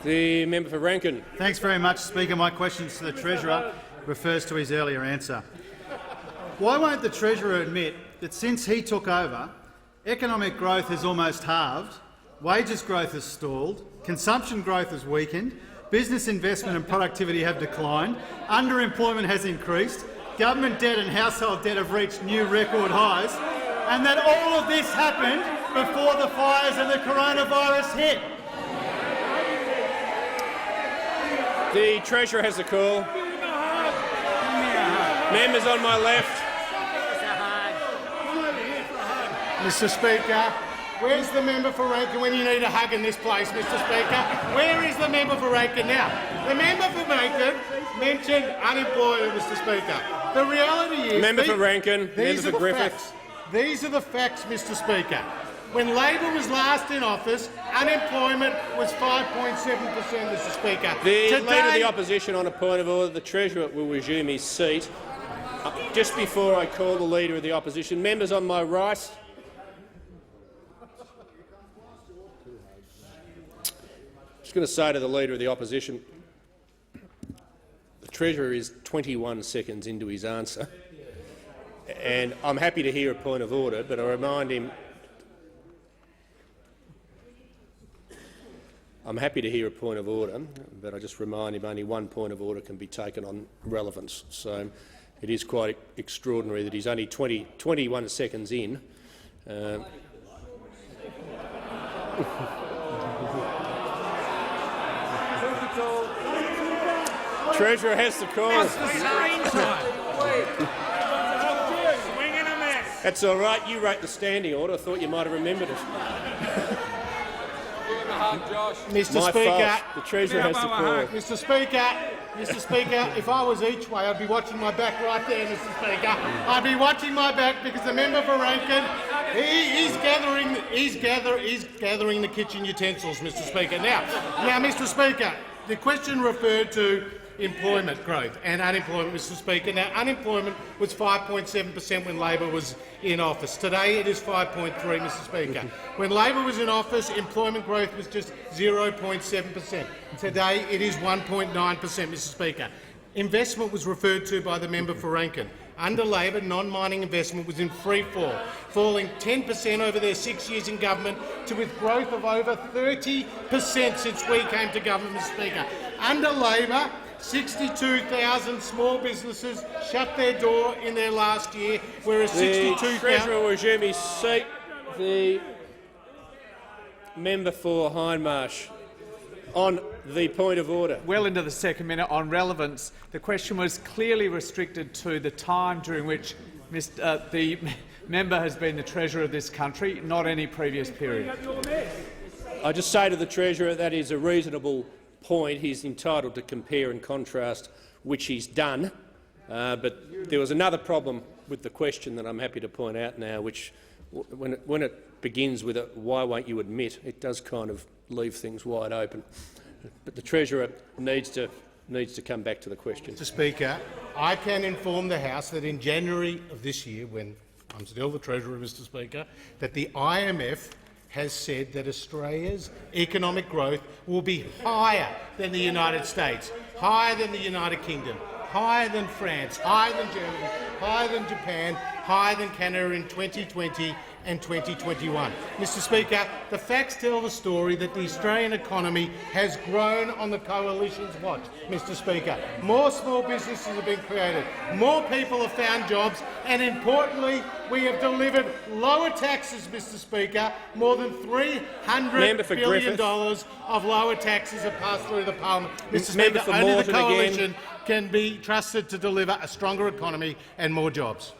The member for Rankin. Thanks very much, Speaker. My question to the Treasurer refers to his earlier answer. Why won't the Treasurer admit that since he took over, economic growth has almost halved, wages growth has stalled, consumption growth has weakened, business investment and productivity have declined, underemployment has increased, government debt and household debt have reached new record highs, and that all of this happened before the fires and the coronavirus hit? The Treasurer has the call. Members on my left. Mr Speaker, where's the member for Rankin when you need a hug in this place, Mr Speaker? Where is the member for Rankin now? The member for Rankin mentioned unemployment, Mr Speaker. The reality is— Member for Rankin, member for Griffith. Facts. These are the facts, Mr Speaker. When Labor was last in office, unemployment was 5.7%, Mr Speaker. The Leader of the Opposition, on a point of order, the Treasurer will resume his seat. Just before I call the Leader of the Opposition, members on my right. I'm just going to say to the Leader of the Opposition, the Treasurer is 21 seconds into his answer, and I'm happy to hear a point of order, but I remind him— I'm happy to hear a point of order, but I just remind him only one point of order can be taken on relevance. So it is quite extraordinary that he's only 21 seconds in. Treasurer has the call. That's all right. You wrote the standing order. I thought you might have remembered it. Mr. My Speaker, fault. The Treasurer has the call. Mr. Speaker, if I was each way, I'd be watching my back right there, Mr. Speaker. I'd be watching my back because the member for Rankin, he's gathering the kitchen utensils, Mr. Speaker. Now, Mr. Speaker, the question referred to employment growth and unemployment, Mr. Speaker. Now, unemployment was 5.7% when Labor was in office. Today it is 5.3%, Mr. Speaker. When Labor was in office, employment growth was just 0.7%. Today it is 1.9%, Mr. Speaker. Investment was referred to by the member for Rankin. Under Labor, non-mining investment was in free fall, falling 10% over their 6 years in government to with growth of over 30% since we came to government, Mr. Speaker. Under Labor, 62,000 small businesses shut their door in their last year, whereas 62,000— The Treasurer will resume his seat. The member for Hindmarsh. On the point of order. Well into the second minute on relevance. The question was clearly restricted to the time during which the member has been the Treasurer of this country, not any previous period. I just say to the Treasurer that is a reasonable point. He's entitled to compare and contrast, which he's done. But there was another problem with the question that I'm happy to point out now, which, when it begins with a "why won't you admit," it does kind of leave things wide open. But the Treasurer needs to come back to the question. Mr. Speaker, I can inform the House that in January of this year, when I'm still the Treasurer, Mr. Speaker, that the IMF has said that Australia's economic growth will be higher than the United States, higher than the United Kingdom, higher than France, higher than Germany, higher than Japan, higher than Canada in 2020 and 2021. Mr. Speaker, the facts tell the story that the Australian economy has grown on the Coalition's watch, Mr. Speaker. More small businesses have been created, more people have found jobs, and importantly, we have delivered lower taxes, Mr. Speaker. More than $300 billion of lower taxes have passed through the parliament. Mr. Speaker, only the Coalition can be trusted to deliver a stronger economy and more jobs.